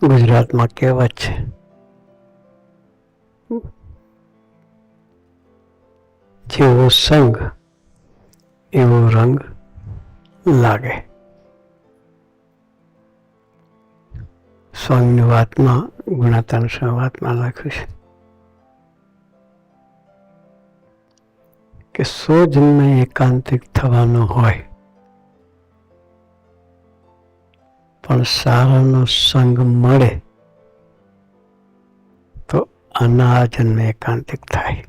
ગુજરાતમાં કહેવત છે, જેવો સંગ એવો રંગ લાગે. સ્વામીની વાતમાં ગુણાતાન વાતમાં લખ્યું છે કે 100 જન્મે એકાંતિક થવાનો હોય પણ સારાનો સંગ મળે તો આના જન્મે એકાંતિક થાય,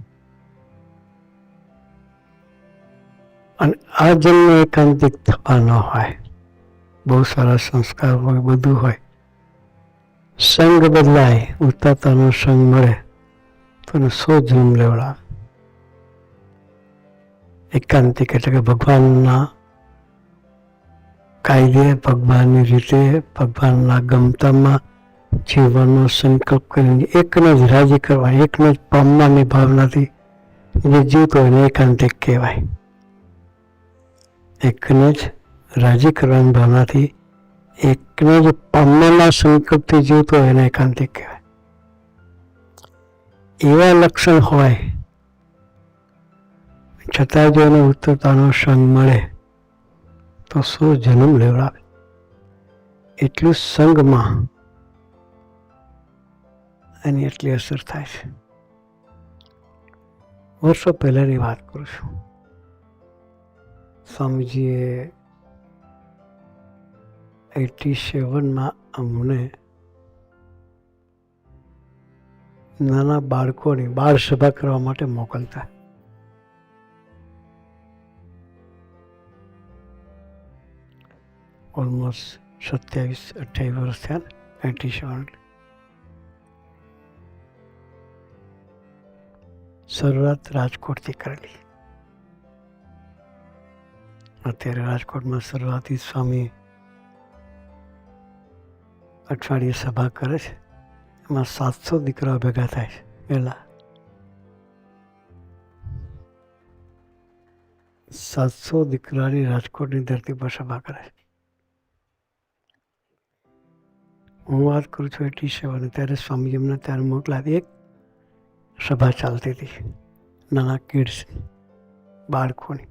અને આ જન્મે એકાંતિક થવાનો હોય, બહુ સારા સંસ્કાર હોય, બધું હોય, સંગ બદલાય, ઉતાતાનો સંગ મળે તો 100 જન્મ લેવડાવે. એકાંતિક એટલે કે ભગવાનના કાયદે, ભગવાનની રીતે, ભગવાનના ગમતામાં જીવવાનો સંકલ્પ કરીને એકને જ રાજી કરવા, એકને જ પામવાની ભાવનાથી જે જીવતો હોય એને એકાંતિક કહેવાય. એકને જ રાજી કરવાની ભાવનાથી, એકને જ પામવાના સંકલ્પથી જીવતો હોય એને એકાંતિક કહેવાય. એવા લક્ષણ હોય છતાં જો એને ઉત્તરતાનો સંગ મળે તો 100 જન્મ લેવડાવે. એટલું સંગમાં એની એટલી અસર થાય છે. વર્ષો પહેલાની વાત કરું છું. સ્વામીજીએ 87માં અમને નાના બાળકોની બાળ સભા કરવા માટે મોકલતા. ઓલમોસ્ટ 27-28 વર્ષ થયા ને, 87. શરૂઆત રાજકોટથી કરેલી. અત્યારે રાજકોટમાં શરૂઆતી સ્વામી અઠવાડિયે સભા કરે છે, એમાં 700 દીકરાઓ ભેગા થાય છે. પહેલા 700 દીકરાની રાજકોટની ધરતી પર સભા કરે છે. હું વાત કરું છું 87, ત્યારે સ્વામી એમને ત્યારે મોકલાવી. એક સભા ચાલતી હતી નાના કિડ્સ, બાળકોની,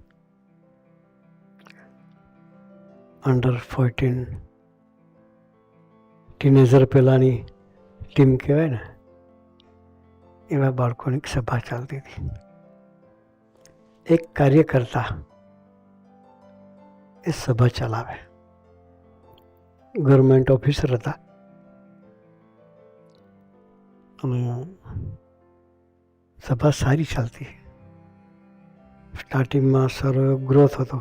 અંડર 14 ટીનેજર પહેલાની ટીમ કહેવાય ને, એવા બાળકોની સભા ચાલતી હતી. એક કાર્યકર્તા એ સભા ચલાવે, ગવર્મેન્ટ ઓફિસર હતા, અને સભા સારી ચાલતી. સ્ટાર્ટિંગમાં સારો ગ્રોથ હતો.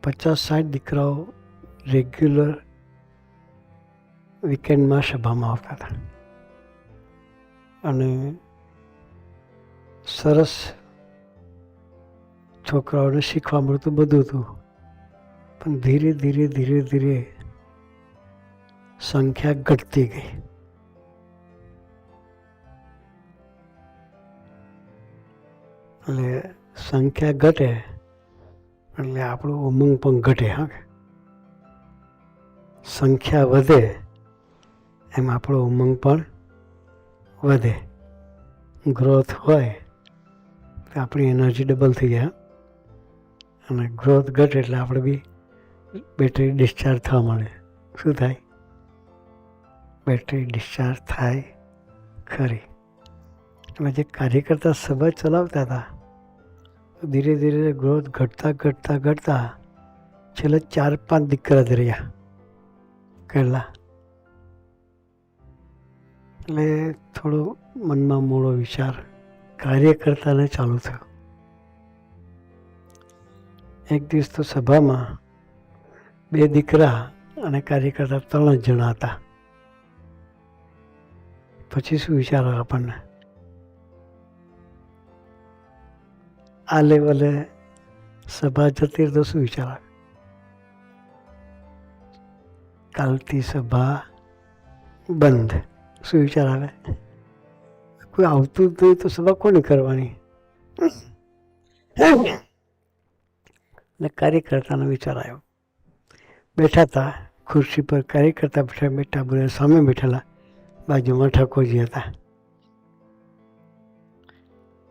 50-60 દીકરાઓ રેગ્યુલર વીકેન્ડમાં સભામાં આવતા હતા, અને સરસ છોકરાઓને શીખવા મળતું બધું હતું. પણ ધીરે ધીરે ધીરે ધીરે સંખ્યા ઘટતી ગઈ. એટલે સંખ્યા ઘટે એટલે આપણું ઉમંગ પણ ઘટે. હા, સંખ્યા વધે એમ આપણો ઉમંગ પણ વધે. ગ્રોથ હોય તો આપણી એનર્જી ડબલ થઈ જાય, અને ગ્રોથ ઘટે એટલે આપણે બી બેટરી ડિસ્ચાર્જ થવા મળે. શું થાય? બેટરી ડિસ્ચાર્જ થાય ખરી. એટલે જે કાર્યકર્તા સભા ચલાવતા હતા, ધીરે ધીરે ગ્રોથ ઘટતા ઘટતા ઘટતા છેલ્લે 4-5 દીકરા જ રહ્યા પહેલા. એટલે થોડો મનમાં મોડો વિચાર કાર્યકર્તાને ચાલુ થયો. એક દિવસ તો સભામાં 2 દીકરા અને કાર્યકર્તા 3 જ જણા હતા. પછી શું વિચારો આપણને? આ લેવલે સભા જતી તો શું વિચાર આવે? કાલથી સભા બંધ. શું વિચાર આવે? કોઈ આવતું જ નહીં તો સભા કોની કરવાની? ને કાર્યકર્તાનો વિચાર આવ્યો. બેઠા હતા, ખુરશી પર કાર્ય કરતા બેઠા બધા સામે બેઠેલા બાજુમાં ઠાકોરજી હતા,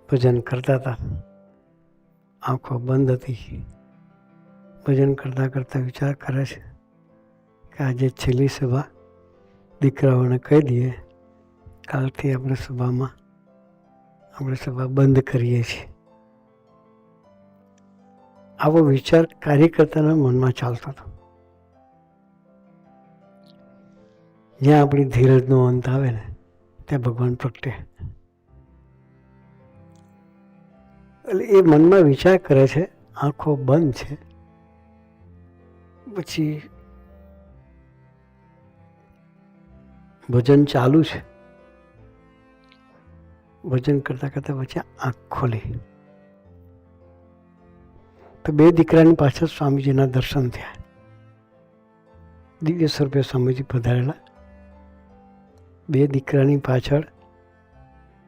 ભજન કરતા હતા. આંખો બંધ હતી. ભજન કરતાં કરતાં વિચાર કરે છે કે આજે છેલ્લી સભા, દીકરાઓને કહી દઈએ કાલથી આપણે સભા બંધ કરીએ છીએ. આવો વિચાર કાર્યકર્તાના મનમાં ચાલતો હતો. જ્યાં આપણી ધીરજનો અંત આવે ને ત્યાં ભગવાન પ્રગટે. એટલે એ મનમાં વિચાર કરે છે, આંખો બંધ છે. પછી ભજન ચાલુ છે. ભજન કરતાં કરતાં પછી આંખ ખોલી તો બે દીકરાની પાછળ સ્વામીજીના દર્શન થયા. દિવ્ય સ્વરૂપે સ્વામીજી પધારેલા. બે દીકરાની પાછળ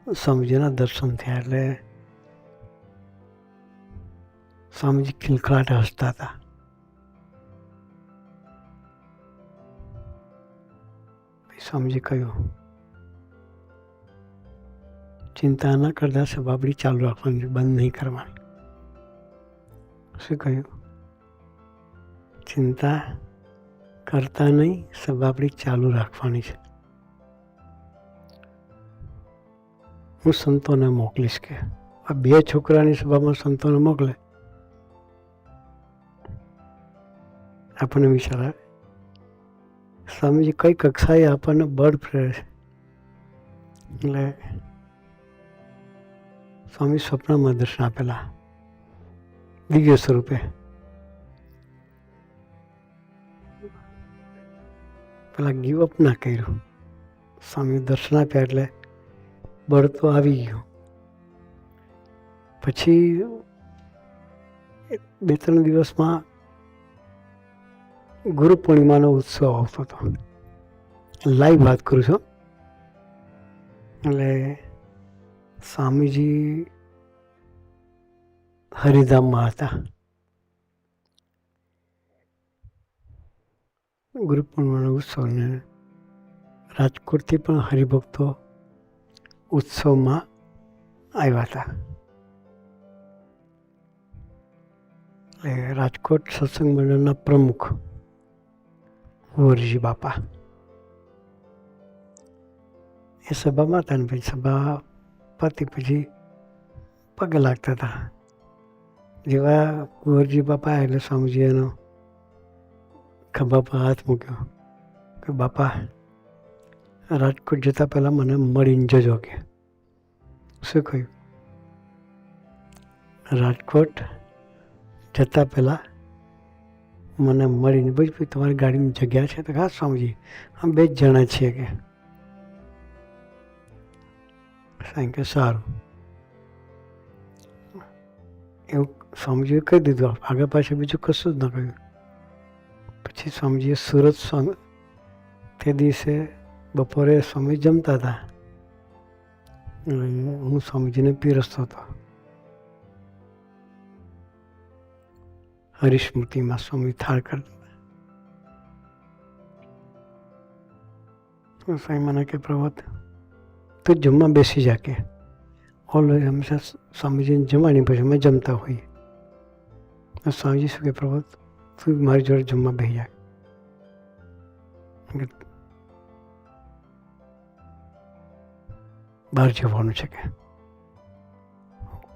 સ્વામીજીના દર્શન થયા એટલે સ્વામીજી ખિલખલાટ હસતા હતા. સ્વામીજી કહ્યું, ચિંતા ન કરતા સભાબડી ચાલુ રાખવાની, બંધ નહીં કરવાની. શું કહ્યું? ચિંતા કરતા નહીં, સભાબડી ચાલુ રાખવાની છે. હું સંતોને મોકલીશ કે આ બે છોકરાની સભામાં સંતોને મોકલે. આપણને વિચાર આવે સ્વામીજી કઈ કક્ષાએ આપણને બળ પ્રેરે છે. એટલે સ્વામી સ્વપ્નમાં દર્શન આપેલા દિવ્ય સ્વરૂપે. પેલા ગીવ અપ ના કર્યું. સ્વામી દર્શન આપ્યા એટલે બળ તો આવી ગયું. પછી 2-3 દિવસમાં ગુરુ પૂર્ણિમાનો ઉત્સવ આવતો હતો. લાઈવ વાત કરું છું. એટલે સ્વામીજી હરિધામમાં હતા. ગુરુ પૂર્ણિમાનો ઉત્સવને રાજકોટથી પણ હરિભક્તો ઉત્સવમાં આવ્યા હતા. એટલે રાજકોટ સત્સંગ મંડળના પ્રમુખ કુંવરજી બાપા એ સભામાં હતા. ને પછી સભા પતી પછી પગે લાગતા હતા. જેવા કુંવરજી બાપા એટલે સ્વામીજી એનો ખભા પર હાથ મૂક્યો કે બાપા રાજકોટ જતાં પહેલાં મને મળીને જજો કે. શું કહ્યું? રાજકોટ જતાં પહેલાં મને મળીને. ભાઈ તમારી ગાડીની જગ્યા છે? તો હા સ્વામીજી અમે 2 જ જણા છીએ કે. સાંઈ કે સારું. એવું સ્વામીજીએ કહી દીધું. આગળ પાછળ બીજું કશું જ ન કહ્યું. પછી સ્વામીજીએ સુરત તે દિવસે બપોરે સ્વામી જમતા હતા. હું સ્વામીજીને પીરસતો હતો. હરિસ્મૃતિમાં સ્વામી થાળ કરતા હતા. સ્વામી મને કે પ્રભત તું જમવા બેસી જા કે. ઓલવેઝ હંમેશા સ્વામીજીને જમાડી પછી અમે જમતા હોઈએ. સ્વામીજી શું કે પ્રભત તું મારી જોડે જમવા બેસી જા. બહાર જવાનું છે કે.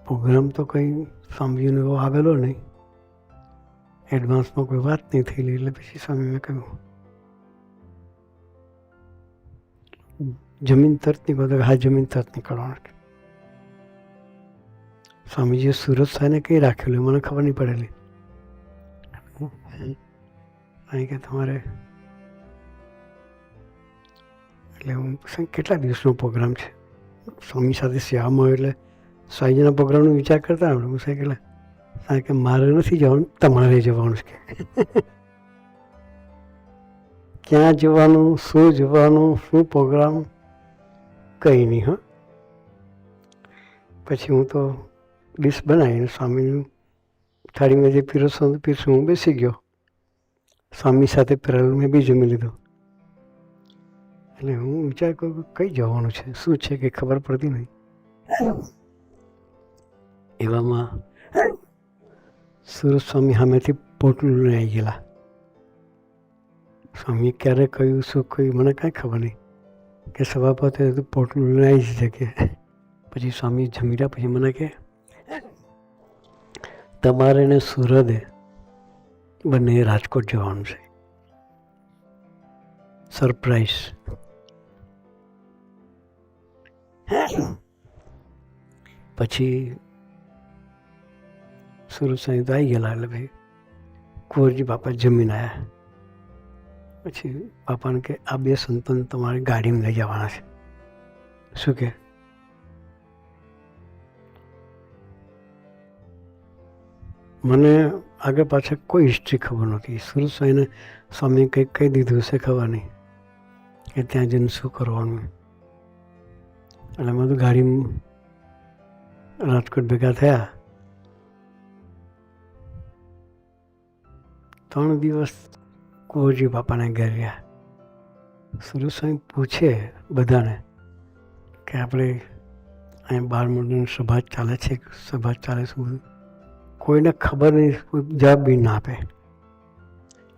પ્રોગ્રામ તો કંઈ સ્વામીજીનો એવો આવેલો નહીં. એડવાન્સમાં કોઈ વાત નહીં થયેલી. એટલે પછી સ્વામીએ કહ્યું જમીન તરત નીકળો. હા જમીન તરત નીકળવાનું. સ્વામીજીએ સુરત સાહેબને કંઈ રાખેલું મને ખબર નહીં પડેલી. અહીં કે તમારે એટલે હું કેટલા દિવસનો પ્રોગ્રામ છે. સ્વામી સાથે સેવામાં એટલે સ્વામીજીના પ્રોગ્રામનો વિચાર કરતા આપણે. હું સાહેબ એટલે સાહેબ કે મારે નથી જવાનું, તમારે જવાનું છે કે. ક્યાં જવાનું, શું જવાનું, શું પ્રોગ્રામ કંઈ નહીં. હા પછી હું તો ડીશ બનાવીને સ્વામીનું થાળીમાં જે પીરસવાનું પીરસું હું બેસી ગયો. સ્વામી સાથે પેરેલલ મેં બી જમી લીધું. એટલે હું વિચાર કરું કે કઈ જવાનું છે, શું છે કે ખબર પડતી નહીં. એવામાં સુરત સ્વામી સામેથી પોટલું લઈને આવી ગયેલા. સ્વામીએ ક્યારે કહ્યું શું કહ્યું મને કાંઈ ખબર નહીં, કે સભાપતિ પોટલું લઈને આવી છે કે. પછી સ્વામી જમી રહ્યા પછી મને કહે, તમારે ને સુરદે બંને રાજકોટ જવાનું છે, સરપ્રાઈઝ. પછી સુરત સાંઈ તો આવી ગયેલા. એટલે ભાઈ કુંવરજી બાપા જમીન આવ્યા. પછી બાપાને કે આ બે સંતોને તમારે ગાડીમાં લઈ જવાના છે. શું કે? મને આગળ પાછળ કોઈ હિસ્ટ્રી ખબર નહોતી. સુરત સાંઈને સ્વામીએ કંઈક કહી દીધું હશે, ખબર નહીં કે ત્યાં જઈને શું કરવાનું. એટલે અમે તો ગાડીમાં રાજકોટ ભેગા થયા. 3 દિવસ કુંવરજી બાપાને ઘેર રહ્યા. સુરત સ્વામી પૂછે બધાને કે આપણે અહીંયા બાળમંડળની સભા ચાલે છે, સભા ચાલે છે બધું. કોઈને ખબર નહીં, કોઈ જવાબ બી ના આપે.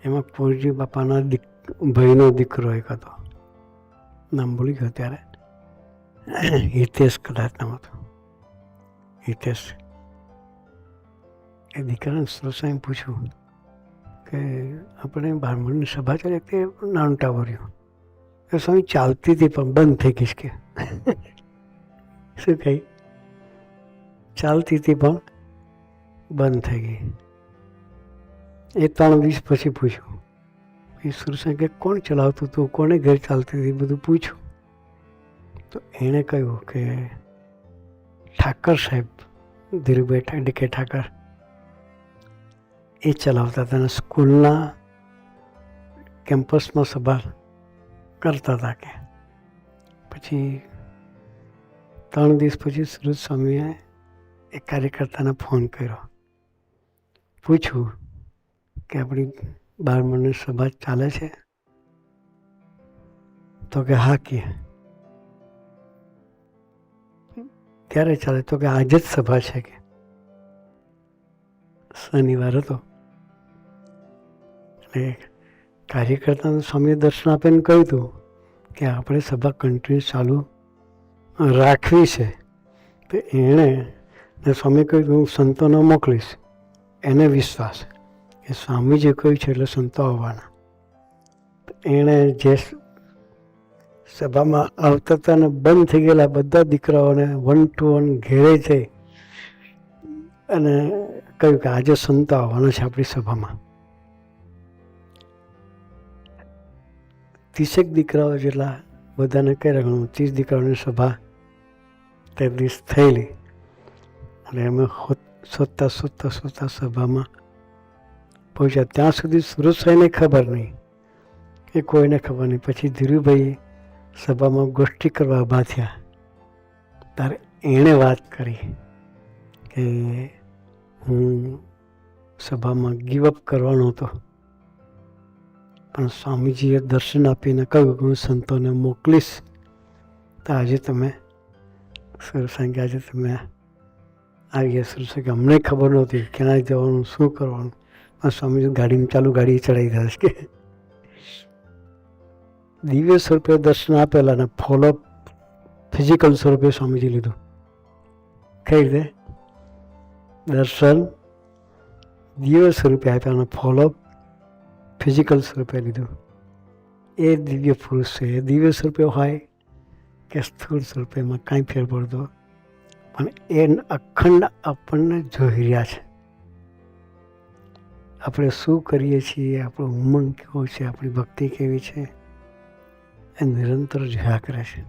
એમાં કુંવરજી બાપાના ભાઈનો દીકરો એક હતો, નામ ભૂલી ગયો ત્યારે, હિતેશ કદાચ નામ હતું, હિતેશ. એ દીકરાને સુરત સ્વામી પૂછ્યું કે આપણે બાળમંડળની સભા ચાલે, તે નાનું ટાવર્યું. એ સ્વામી ચાલતી હતી પણ બંધ થઈ ગઈ કે. શું કહી? ચાલતી હતી પણ બંધ થઈ ગઈ. એ 3 દિવસ પછી પૂછ્યું. એ સુરત સ્વામી કે કોણ ચલાવતું હતું, કોને ઘર ચાલતી હતી, બધું પૂછ્યું. તો એણે કહ્યું કે ઠાકર સાહેબ, ધીરુભાઈ ડીકે ઠાકર, એ ચલાવતા હતા. અને સ્કૂલના કેમ્પસમાં સભા કરતા હતા કે. પછી 3 દિવસ પછી સુરત સ્વામીએ એક કાર્યકર્તાને ફોન કર્યો, પૂછ્યું કે આપણી બાળમંડળની સભા ચાલે છે? તો કે હા. કે ક્યારે ચાલે? તો કે આજે જ સભા છે કે. શનિવાર હતો. એટલે કાર્યકર્તાને સ્વામીએ દર્શન આપીને કહ્યું હતું કે આપણે સભા કન્ટિન્યુ ચાલુ રાખવી છે. તો એણે સ્વામીએ કહ્યું હું સંતોને મોકલીશ. એને વિશ્વાસ કે સ્વામી જે કહ્યું છે એટલે સંતો આવવાના. એણે જે સભામાં આવતા હતા ને બંધ થઈ ગયેલા બધા દીકરાઓને 1 to 1 ઘેરે જઈ અને કહ્યું કે આજે સંતો આવવાના છે આપણી સભામાં. 30 દીકરાઓ જેટલા બધાને કહી રહ્યું. 30 દીકરાઓની સભા તે દિવસ થયેલી. અને અમે શોધતા સભામાં પહોંચ્યા. ત્યાં સુધી સુરત સાંઈને ખબર નહીં, કે કોઈને ખબર નહીં. પછી ધીરુભાઈ સભામાં ગોષ્ઠી કરવા ઊભા થયા ત્યારે એણે વાત કરી કે હું સભામાં ગીવઅપ કરવાનો હતો, પણ સ્વામીજીએ દર્શન આપીને કહ્યું કે હું સંતોને મોકલીશ. તો આજે તમે સુરત સાંઈ આજે તમે આવી ગયા. સુરત સાંઈ અમને ખબર નહોતી ક્યાં જવાનું, શું કરવાનું. પણ સ્વામીજી ગાડીમાં ચાલુ ગાડી ચડાવી દીધા છે કે. દિવ્ય સ્વરૂપે દર્શન આપેલા અને ફોલોઅપ ફિઝિકલ સ્વરૂપે સ્વામીજી લીધું. કઈ રીતે? દર્શન દિવ્ય સ્વરૂપે આપ્યા અને ફોલોઅપ ફિઝિકલ સ્વરૂપે લીધું. એ દિવ્ય પુરુષ છે. એ દિવ્ય સ્વરૂપે હોય કે સ્થૂળ સ્વરૂપે એમાં કાંઈ ફેર પડતો, પણ એ અખંડ આપણને જોઈ રહ્યા છે. આપણે શું કરીએ છીએ, આપણો ઉમંગ કેવો છે, આપણી ભક્તિ કેવી છે, એ નિરંતર જોયા કરે છે.